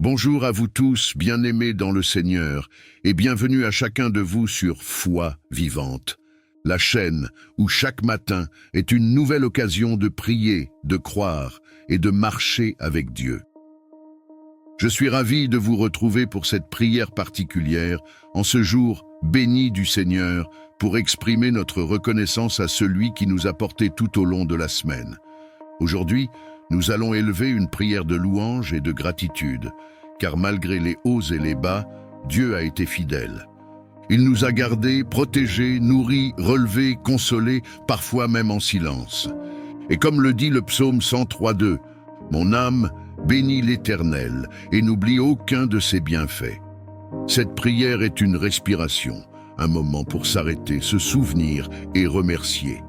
Bonjour à vous tous, bien-aimés dans le Seigneur, et bienvenue à chacun de vous sur Foi Vivante, la chaîne où chaque matin est une nouvelle occasion de prier, de croire et de marcher avec Dieu. Je suis ravi de vous retrouver pour cette prière particulière, en ce jour béni du Seigneur, pour exprimer notre reconnaissance à celui qui nous a portés tout au long de la semaine. Aujourd'hui, nous allons élever une prière de louange et de gratitude, car malgré les hauts et les bas, Dieu a été fidèle. Il nous a gardés, protégés, nourris, relevés, consolés, parfois même en silence. Et comme le dit le psaume 103:2, « Mon âme bénit l'Éternel et n'oublie aucun de ses bienfaits ». Cette prière est une respiration, un moment pour s'arrêter, se souvenir et remercier.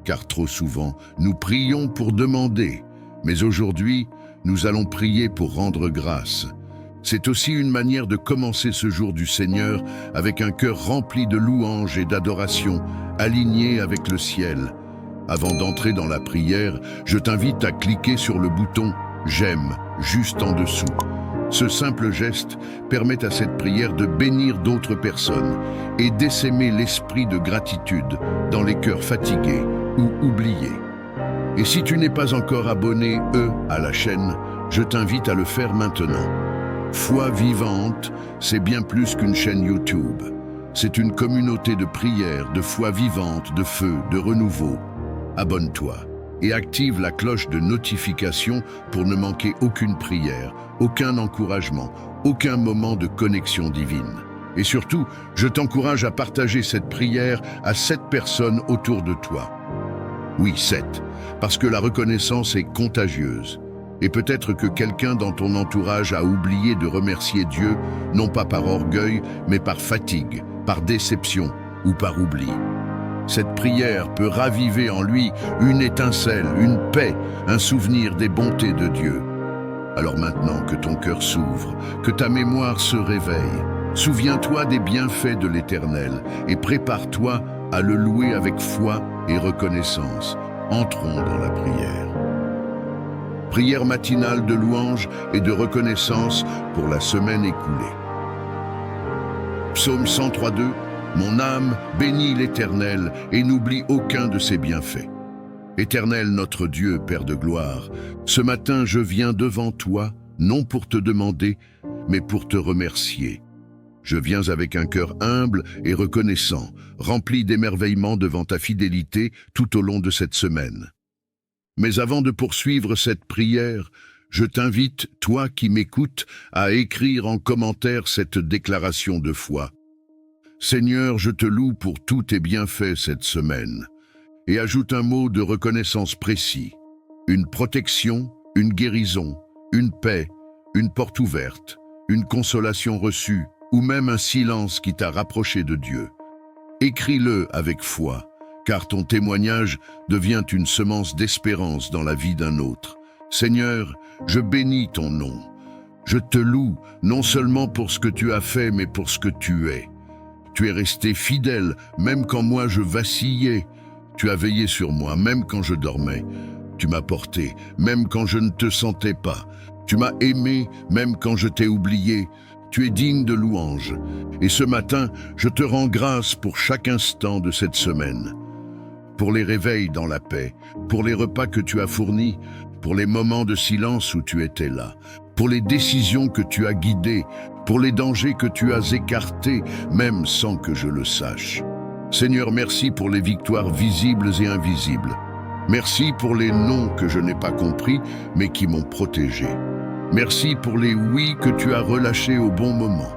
Car trop souvent, nous prions pour demander, mais aujourd'hui, nous allons prier pour rendre grâce. C'est aussi une manière de commencer ce jour du Seigneur avec un cœur rempli de louanges et d'adoration, aligné avec le ciel. Avant d'entrer dans la prière, je t'invite à cliquer sur le bouton « J'aime » juste en dessous. Ce simple geste permet à cette prière de bénir d'autres personnes et d'essaimer l'esprit de gratitude dans les cœurs fatigués ou oubliés. Et si tu n'es pas encore abonné, à la chaîne, je t'invite à le faire maintenant. Foi Vivante, c'est bien plus qu'une chaîne YouTube. C'est une communauté de prière, de foi vivante, de feu, de renouveau. Abonne-toi et active la cloche de notification pour ne manquer aucune prière, aucun encouragement, aucun moment de connexion divine. Et surtout, je t'encourage à partager cette prière à 7 personnes autour de toi. Oui, 7, parce que la reconnaissance est contagieuse. Et peut-être que quelqu'un dans ton entourage a oublié de remercier Dieu, non pas par orgueil, mais par fatigue, par déception ou par oubli. Cette prière peut raviver en lui une étincelle, une paix, un souvenir des bontés de Dieu. Alors maintenant que ton cœur s'ouvre, que ta mémoire se réveille, souviens-toi des bienfaits de l'Éternel et prépare-toi à le louer avec foi et reconnaissance. Entrons dans la prière. Prière matinale de louange et de reconnaissance pour la semaine écoulée. Psaume 103:2. Mon âme bénit l'Éternel et n'oublie aucun de ses bienfaits. Éternel notre Dieu, Père de gloire, ce matin je viens devant toi, non pour te demander, mais pour te remercier. Je viens avec un cœur humble et reconnaissant, rempli d'émerveillement devant ta fidélité tout au long de cette semaine. Mais avant de poursuivre cette prière, je t'invite, toi qui m'écoutes, à écrire en commentaire cette déclaration de foi. Seigneur, je te loue pour tous tes bienfaits cette semaine. Et ajoute un mot de reconnaissance précis. Une protection, une guérison, une paix, une porte ouverte, une consolation reçue, ou même un silence qui t'a rapproché de Dieu. Écris-le avec foi, car ton témoignage devient une semence d'espérance dans la vie d'un autre. Seigneur, je bénis ton nom. Je te loue, non seulement pour ce que tu as fait, mais pour ce que tu es. Tu es resté fidèle, même quand moi je vacillais. Tu as veillé sur moi, même quand je dormais. Tu m'as porté, même quand je ne te sentais pas. Tu m'as aimé, même quand je t'ai oublié. Tu es digne de louange. Et ce matin, je te rends grâce pour chaque instant de cette semaine. Pour les réveils dans la paix, pour les repas que tu as fournis, pour les moments de silence où tu étais là, pour les décisions que tu as guidées, pour les dangers que tu as écartés, même sans que je le sache. Seigneur, merci pour les victoires visibles et invisibles. Merci pour les non que je n'ai pas compris, mais qui m'ont protégé. Merci pour les oui que tu as relâchés au bon moment.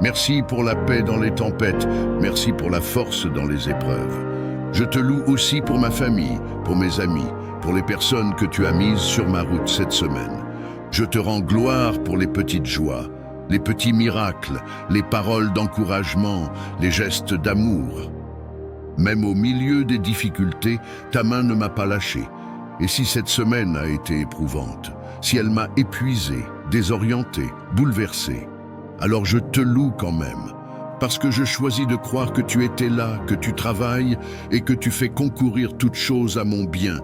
Merci pour la paix dans les tempêtes. Merci pour la force dans les épreuves. Je te loue aussi pour ma famille, pour mes amis, pour les personnes que tu as mises sur ma route cette semaine. Je te rends gloire pour les petites joies, les petits miracles, les paroles d'encouragement, les gestes d'amour. Même au milieu des difficultés, ta main ne m'a pas lâché. Et si cette semaine a été éprouvante, si elle m'a épuisé, désorienté, bouleversé, alors je te loue quand même, parce que je choisis de croire que tu étais là, que tu travailles et que tu fais concourir toutes choses à mon bien,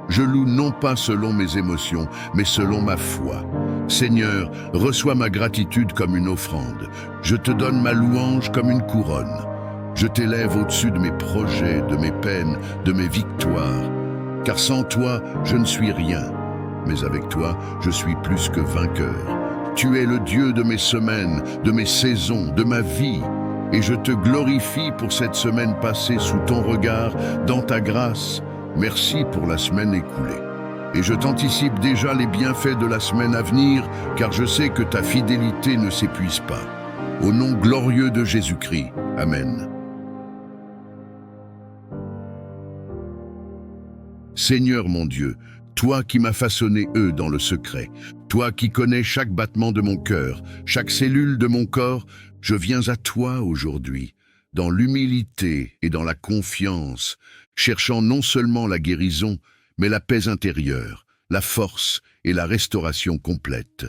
Je loue non pas selon mes émotions, mais selon ma foi. Seigneur, reçois ma gratitude comme une offrande. Je te donne ma louange comme une couronne. Je t'élève au-dessus de mes projets, de mes peines, de mes victoires. Car sans toi, je ne suis rien. Mais avec toi, je suis plus que vainqueur. Tu es le Dieu de mes semaines, de mes saisons, de ma vie. Et je te glorifie pour cette semaine passée sous ton regard, dans ta grâce. Merci pour la semaine écoulée. Et je t'anticipe déjà les bienfaits de la semaine à venir, car je sais que ta fidélité ne s'épuise pas. Au nom glorieux de Jésus-Christ. Amen. Seigneur mon Dieu, toi qui m'as façonné dans le secret, toi qui connais chaque battement de mon cœur, chaque cellule de mon corps, je viens à toi aujourd'hui, dans l'humilité et dans la confiance, cherchant non seulement la guérison, mais la paix intérieure, la force et la restauration complète.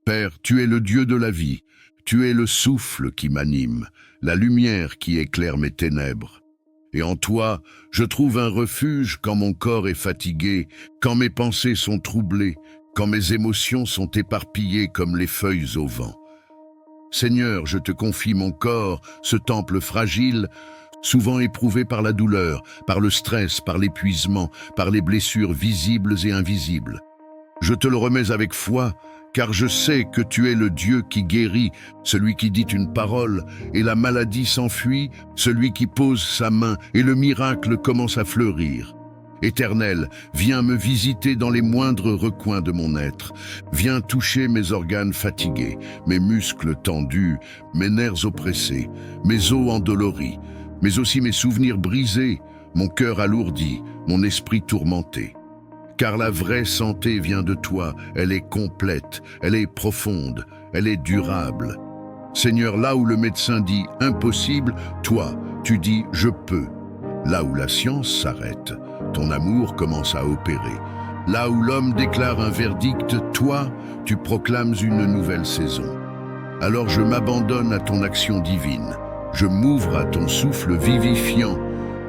Père, tu es le Dieu de la vie, tu es le souffle qui m'anime, la lumière qui éclaire mes ténèbres. Et en toi, je trouve un refuge quand mon corps est fatigué, quand mes pensées sont troublées, quand mes émotions sont éparpillées comme les feuilles au vent. Seigneur, je te confie mon corps, ce temple fragile, souvent éprouvé par la douleur, par le stress, par l'épuisement, par les blessures visibles et invisibles. Je te le remets avec foi, car je sais que tu es le Dieu qui guérit, celui qui dit une parole, et la maladie s'enfuit, celui qui pose sa main, et le miracle commence à fleurir. Éternel, viens me visiter dans les moindres recoins de mon être. Viens toucher mes organes fatigués, mes muscles tendus, mes nerfs oppressés, mes os endoloris, mais aussi mes souvenirs brisés, mon cœur alourdi, mon esprit tourmenté. Car la vraie santé vient de toi, elle est complète, elle est profonde, elle est durable. Seigneur, là où le médecin dit « impossible », toi, tu dis « je peux ». Là où la science s'arrête, ton amour commence à opérer. Là où l'homme déclare un verdict, toi, tu proclames une nouvelle saison. Alors je m'abandonne à ton action divine. Je m'ouvre à ton souffle vivifiant.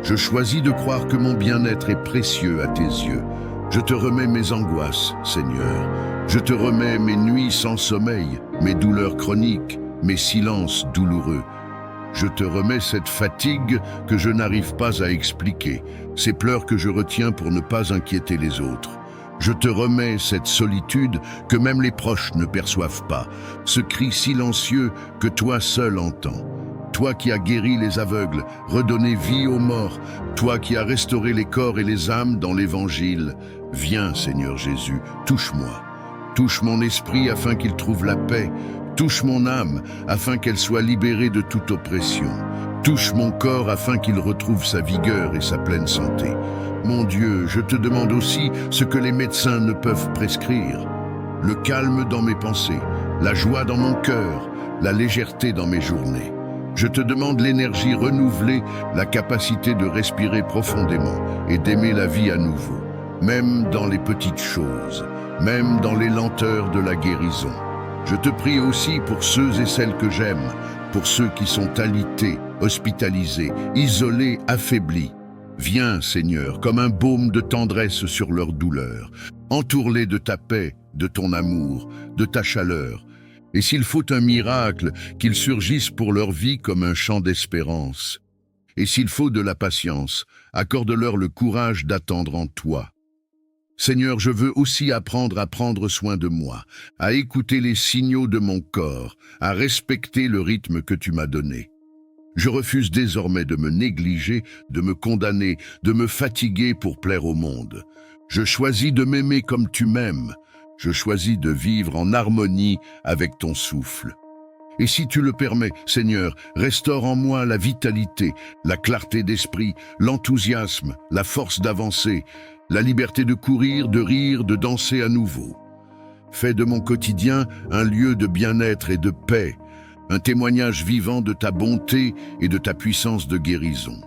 Je choisis de croire que mon bien-être est précieux à tes yeux. Je te remets mes angoisses, Seigneur. Je te remets mes nuits sans sommeil, mes douleurs chroniques, mes silences douloureux. Je te remets cette fatigue que je n'arrive pas à expliquer, ces pleurs que je retiens pour ne pas inquiéter les autres. Je te remets cette solitude que même les proches ne perçoivent pas, ce cri silencieux que toi seul entends. Toi qui as guéri les aveugles, redonné vie aux morts, toi qui as restauré les corps et les âmes dans l'Évangile, viens, Seigneur Jésus, touche-moi. Touche mon esprit afin qu'il trouve la paix. Touche mon âme afin qu'elle soit libérée de toute oppression. Touche mon corps afin qu'il retrouve sa vigueur et sa pleine santé. Mon Dieu, je te demande aussi ce que les médecins ne peuvent prescrire. Le calme dans mes pensées, la joie dans mon cœur, la légèreté dans mes journées. Je te demande l'énergie renouvelée, la capacité de respirer profondément et d'aimer la vie à nouveau, même dans les petites choses, même dans les lenteurs de la guérison. Je te prie aussi pour ceux et celles que j'aime, pour ceux qui sont alités, hospitalisés, isolés, affaiblis. Viens, Seigneur, comme un baume de tendresse sur leur douleur. Entoure-les de ta paix, de ton amour, de ta chaleur. Et s'il faut un miracle, qu'il surgisse pour leur vie comme un chant d'espérance. Et s'il faut de la patience, accorde-leur le courage d'attendre en toi. Seigneur, je veux aussi apprendre à prendre soin de moi, à écouter les signaux de mon corps, à respecter le rythme que tu m'as donné. Je refuse désormais de me négliger, de me condamner, de me fatiguer pour plaire au monde. Je choisis de m'aimer comme tu m'aimes. Je choisis de vivre en harmonie avec ton souffle. Et si tu le permets, Seigneur, restaure en moi la vitalité, la clarté d'esprit, l'enthousiasme, la force d'avancer, la liberté de courir, de rire, de danser à nouveau. Fais de mon quotidien un lieu de bien-être et de paix, un témoignage vivant de ta bonté et de ta puissance de guérison.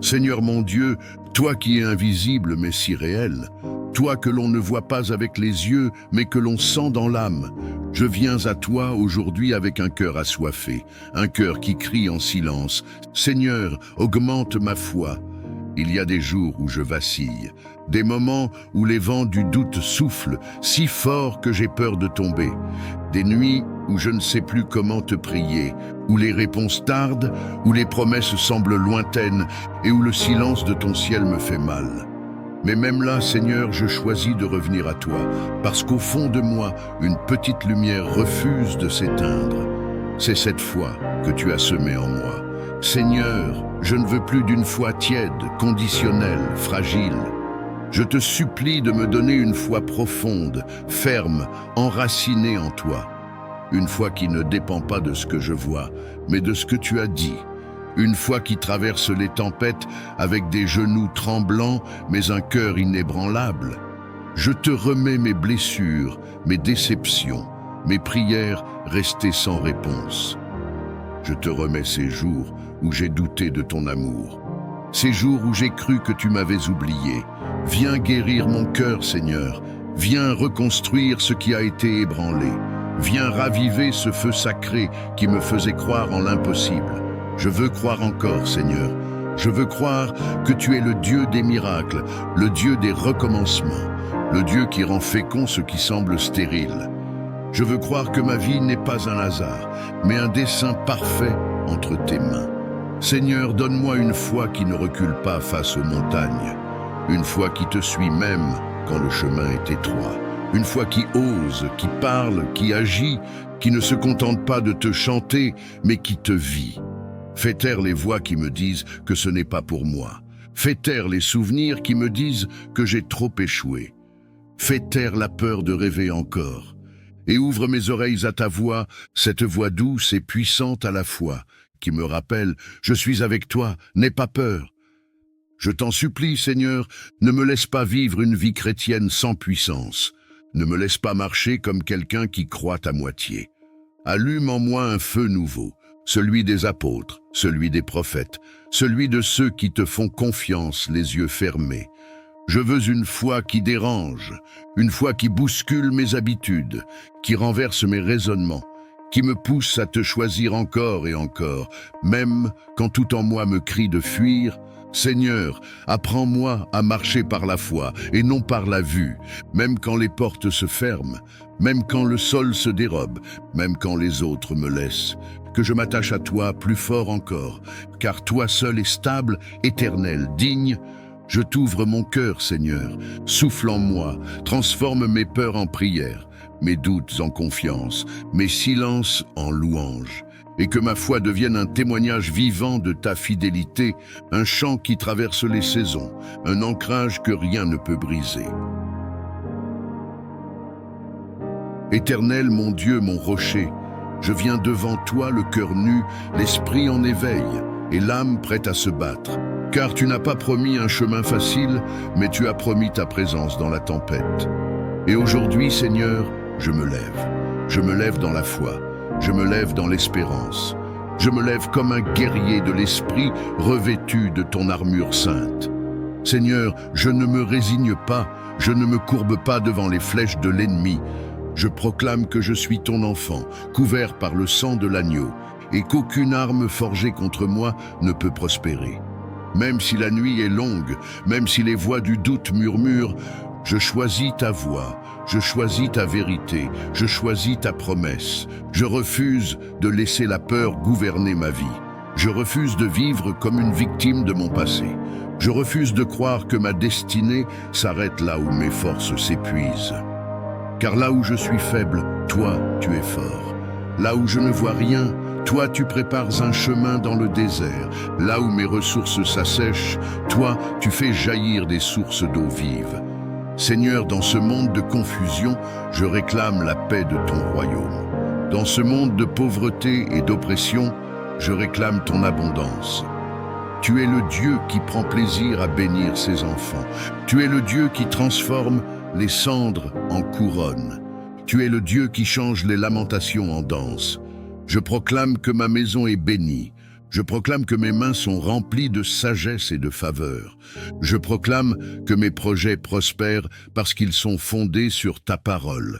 Seigneur mon Dieu, toi qui es invisible mais si réel, toi que l'on ne voit pas avec les yeux mais que l'on sent dans l'âme, je viens à toi aujourd'hui avec un cœur assoiffé, un cœur qui crie en silence. Seigneur, augmente ma foi. Il y a des jours où je vacille, des moments où les vents du doute soufflent si fort que j'ai peur de tomber, des nuits où je ne sais plus comment te prier, où les réponses tardent, où les promesses semblent lointaines et où le silence de ton ciel me fait mal. Mais même là, Seigneur, je choisis de revenir à toi, parce qu'au fond de moi, une petite lumière refuse de s'éteindre. C'est cette foi que tu as semée en moi. Seigneur, je ne veux plus d'une foi tiède, conditionnelle, fragile. Je te supplie de me donner une foi profonde, ferme, enracinée en toi. Une foi qui ne dépend pas de ce que je vois, mais de ce que tu as dit. Une foi qui traverse les tempêtes avec des genoux tremblants, mais un cœur inébranlable. Je te remets mes blessures, mes déceptions, mes prières restées sans réponse. Je te remets ces jours où j'ai douté de ton amour, ces jours où j'ai cru que tu m'avais oublié. Viens guérir mon cœur, Seigneur. Viens reconstruire ce qui a été ébranlé. Viens raviver ce feu sacré qui me faisait croire en l'impossible. Je veux croire encore, Seigneur. Je veux croire que tu es le Dieu des miracles, le Dieu des recommencements, le Dieu qui rend fécond ce qui semble stérile. Je veux croire que ma vie n'est pas un hasard, mais un dessein parfait entre tes mains. Seigneur, donne-moi une foi qui ne recule pas face aux montagnes, une foi qui te suit même quand le chemin est étroit, une foi qui ose, qui parle, qui agit, qui ne se contente pas de te chanter, mais qui te vit. Fais taire les voix qui me disent que ce n'est pas pour moi. Fais taire les souvenirs qui me disent que j'ai trop échoué. Fais taire la peur de rêver encore. Et ouvre mes oreilles à ta voix, cette voix douce et puissante à la fois, qui me rappelle « Je suis avec toi, n'aie pas peur ». Je t'en supplie, Seigneur, ne me laisse pas vivre une vie chrétienne sans puissance. Ne me laisse pas marcher comme quelqu'un qui croit à moitié. Allume en moi un feu nouveau, celui des apôtres, celui des prophètes, celui de ceux qui te font confiance les yeux fermés. Je veux une foi qui dérange, une foi qui bouscule mes habitudes, qui renverse mes raisonnements, qui me pousse à te choisir encore et encore, même quand tout en moi me crie de fuir. Seigneur, apprends-moi à marcher par la foi et non par la vue, même quand les portes se ferment, même quand le sol se dérobe, même quand les autres me laissent. Que je m'attache à toi plus fort encore, car toi seul est stable, éternel, digne. Je t'ouvre mon cœur, Seigneur, souffle en moi, transforme mes peurs en prières, mes doutes en confiance, mes silences en louanges, et que ma foi devienne un témoignage vivant de ta fidélité, un chant qui traverse les saisons, un ancrage que rien ne peut briser. Éternel, mon Dieu, mon rocher, je viens devant toi le cœur nu, l'esprit en éveil et l'âme prête à se battre. Car tu n'as pas promis un chemin facile, mais tu as promis ta présence dans la tempête. Et aujourd'hui, Seigneur, je me lève. Je me lève dans la foi. Je me lève dans l'espérance. Je me lève comme un guerrier de l'esprit revêtu de ton armure sainte. Seigneur, je ne me résigne pas, je ne me courbe pas devant les flèches de l'ennemi. Je proclame que je suis ton enfant, couvert par le sang de l'agneau, et qu'aucune arme forgée contre moi ne peut prospérer. Même si la nuit est longue, même si les voix du doute murmurent, je choisis ta voix, je choisis ta vérité, je choisis ta promesse. Je refuse de laisser la peur gouverner ma vie. Je refuse de vivre comme une victime de mon passé. Je refuse de croire que ma destinée s'arrête là où mes forces s'épuisent. Car là où je suis faible, toi, tu es fort. Là où je ne vois rien, toi, tu prépares un chemin dans le désert. Là où mes ressources s'assèchent, toi, tu fais jaillir des sources d'eau vive. Seigneur, dans ce monde de confusion, je réclame la paix de ton royaume. Dans ce monde de pauvreté et d'oppression, je réclame ton abondance. Tu es le Dieu qui prend plaisir à bénir ses enfants. Tu es le Dieu qui transforme les cendres en couronne. Tu es le Dieu qui change les lamentations en danse. Je proclame que ma maison est bénie. Je proclame que mes mains sont remplies de sagesse et de faveur. Je proclame que mes projets prospèrent parce qu'ils sont fondés sur ta parole.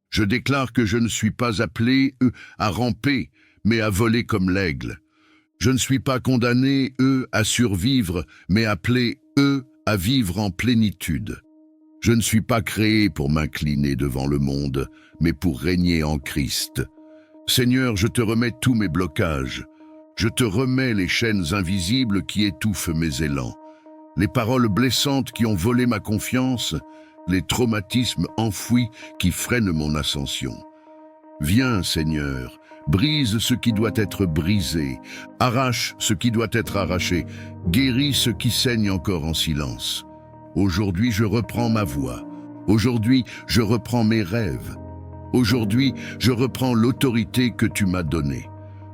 Je déclare que je ne suis pas appelé à ramper, mais à voler comme l'aigle. Je ne suis pas condamné, eux, à survivre, mais appelé, eux, à vivre en plénitude. Je ne suis pas créé pour m'incliner devant le monde, mais pour régner en Christ. Seigneur, je te remets tous mes blocages. Je te remets les chaînes invisibles qui étouffent mes élans, les paroles blessantes qui ont volé ma confiance, les traumatismes enfouis qui freinent mon ascension. Viens, Seigneur, brise ce qui doit être brisé, arrache ce qui doit être arraché, guéris ce qui saigne encore en silence. Aujourd'hui, je reprends ma voix. Aujourd'hui, je reprends mes rêves. Aujourd'hui, je reprends l'autorité que tu m'as donnée.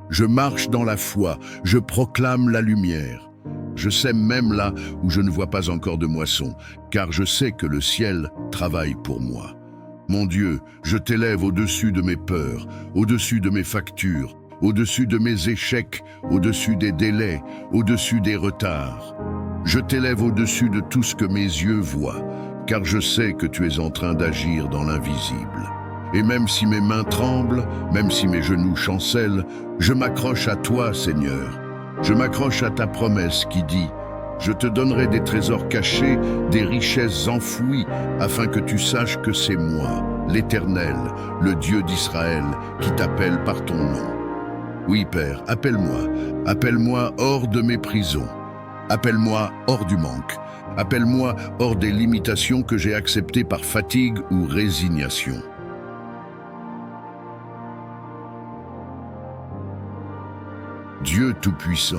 Je marche dans la foi, je proclame la lumière. Je sème même là où je ne vois pas encore de moisson, car je sais que le ciel travaille pour moi. Mon Dieu, je t'élève au-dessus de mes peurs, au-dessus de mes factures, au-dessus de mes échecs, au-dessus des délais, au-dessus des retards. Je t'élève au-dessus de tout ce que mes yeux voient, car je sais que tu es en train d'agir dans l'invisible. Et même si mes mains tremblent, même si mes genoux chancellent, je m'accroche à toi, Seigneur. Je m'accroche à ta promesse qui dit « Je te donnerai des trésors cachés, des richesses enfouies, afin que tu saches que c'est moi, l'Éternel, le Dieu d'Israël, qui t'appelle par ton nom. » Oui, Père, appelle-moi hors de mes prisons. Appelle-moi hors du manque. Appelle-moi hors des limitations que j'ai acceptées par fatigue ou résignation. Dieu Tout-Puissant,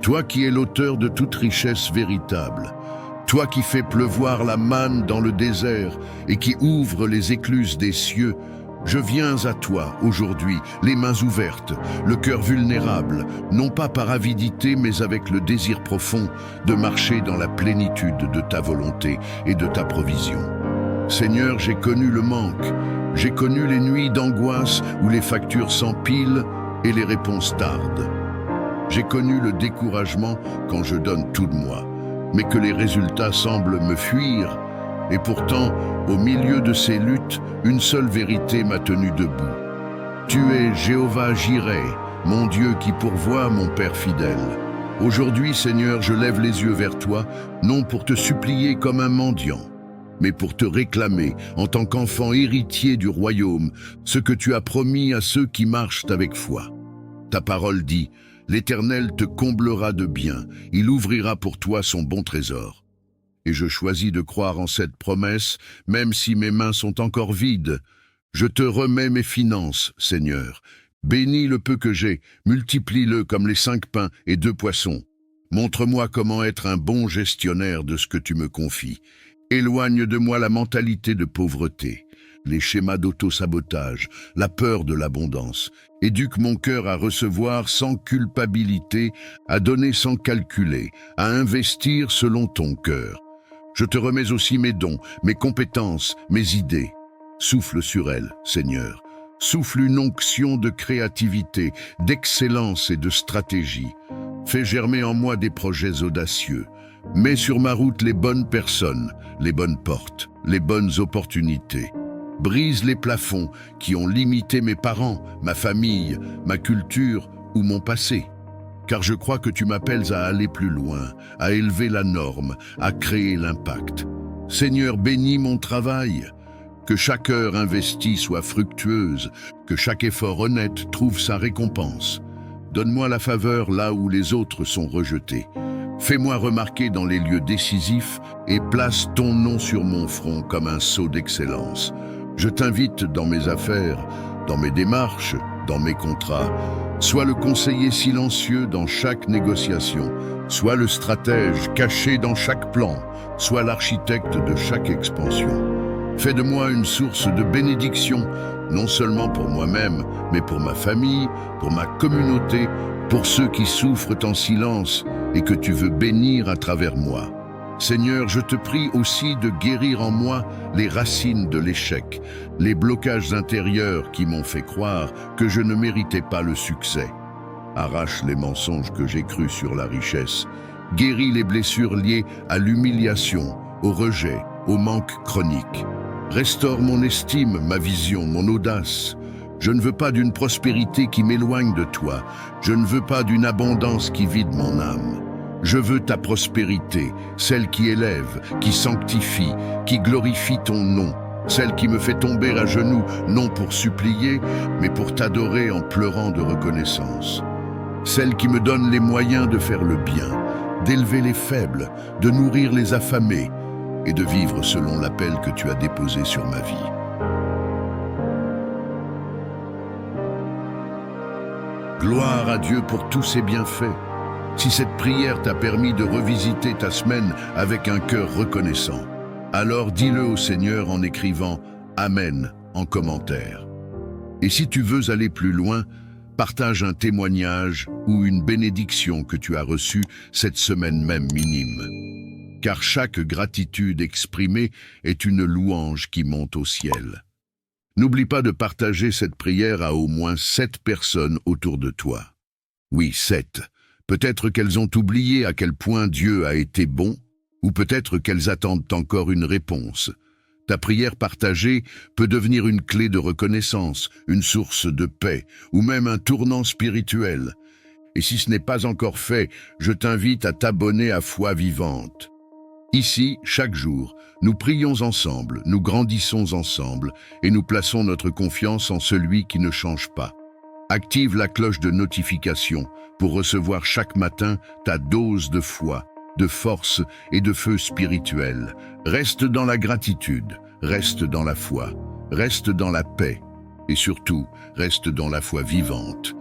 toi qui es l'auteur de toute richesse véritable, toi qui fais pleuvoir la manne dans le désert et qui ouvre les écluses des cieux, je viens à toi aujourd'hui, les mains ouvertes, le cœur vulnérable, non pas par avidité mais avec le désir profond de marcher dans la plénitude de ta volonté et de ta provision. Seigneur, j'ai connu le manque, j'ai connu les nuits d'angoisse où les factures s'empilent et les réponses tardent. J'ai connu le découragement quand je donne tout de moi, mais que les résultats semblent me fuir. Et pourtant, au milieu de ces luttes, une seule vérité m'a tenu debout. Tu es Jéhovah Jireh, mon Dieu qui pourvoit, mon Père fidèle. Aujourd'hui, Seigneur, je lève les yeux vers toi, non pour te supplier comme un mendiant, mais pour te réclamer, en tant qu'enfant héritier du royaume, ce que tu as promis à ceux qui marchent avec foi. Ta parole dit « L'Éternel te comblera de biens, il ouvrira pour toi son bon trésor. » Et je choisis de croire en cette promesse, même si mes mains sont encore vides. Je te remets mes finances, Seigneur. Bénis le peu que j'ai, multiplie-le comme les 5 pains et 2 poissons. Montre-moi comment être un bon gestionnaire de ce que tu me confies. Éloigne de moi la mentalité de pauvreté, les schémas d'auto-sabotage, la peur de l'abondance. Éduque mon cœur à recevoir sans culpabilité, à donner sans calculer, à investir selon ton cœur. Je te remets aussi mes dons, mes compétences, mes idées. Souffle sur elles, Seigneur. Souffle une onction de créativité, d'excellence et de stratégie. Fais germer en moi des projets audacieux. Mets sur ma route les bonnes personnes, les bonnes portes, les bonnes opportunités. Brise les plafonds qui ont limité mes parents, ma famille, ma culture ou mon passé. Car je crois que tu m'appelles à aller plus loin, à élever la norme, à créer l'impact. Seigneur, bénis mon travail. Que chaque heure investie soit fructueuse, que chaque effort honnête trouve sa récompense. Donne-moi la faveur là où les autres sont rejetés. Fais-moi remarquer dans les lieux décisifs et place ton nom sur mon front comme un sceau d'excellence. Je t'invite dans mes affaires, dans mes démarches, dans mes contrats. Sois le conseiller silencieux dans chaque négociation, sois le stratège caché dans chaque plan, sois l'architecte de chaque expansion. Fais de moi une source de bénédiction, non seulement pour moi-même, mais pour ma famille, pour ma communauté, pour ceux qui souffrent en silence et que tu veux bénir à travers moi. Seigneur, je te prie aussi de guérir en moi les racines de l'échec, les blocages intérieurs qui m'ont fait croire que je ne méritais pas le succès. Arrache les mensonges que j'ai crus sur la richesse. Guéris les blessures liées à l'humiliation, au rejet, au manque chronique. Restaure mon estime, ma vision, mon audace. Je ne veux pas d'une prospérité qui m'éloigne de toi. Je ne veux pas d'une abondance qui vide mon âme. Je veux ta prospérité, celle qui élève, qui sanctifie, qui glorifie ton nom, celle qui me fait tomber à genoux, non pour supplier, mais pour t'adorer en pleurant de reconnaissance. Celle qui me donne les moyens de faire le bien, d'élever les faibles, de nourrir les affamés et de vivre selon l'appel que tu as déposé sur ma vie. Gloire à Dieu pour tous ses bienfaits. Si cette prière t'a permis de revisiter ta semaine avec un cœur reconnaissant, alors dis-le au Seigneur en écrivant « Amen » en commentaire. Et si tu veux aller plus loin, partage un témoignage ou une bénédiction que tu as reçue cette semaine même minime. Car chaque gratitude exprimée est une louange qui monte au ciel. N'oublie pas de partager cette prière à au moins 7 personnes autour de toi. Oui, 7. Peut-être qu'elles ont oublié à quel point Dieu a été bon, ou peut-être qu'elles attendent encore une réponse. Ta prière partagée peut devenir une clé de reconnaissance, une source de paix, ou même un tournant spirituel. Et si ce n'est pas encore fait, je t'invite à t'abonner à Foi Vivante. Ici, chaque jour, nous prions ensemble, nous grandissons ensemble, et nous plaçons notre confiance en celui qui ne change pas. Active la cloche de notification pour recevoir chaque matin ta dose de foi, de force et de feu spirituel. Reste dans la gratitude, reste dans la foi, reste dans la paix et surtout, reste dans la foi vivante.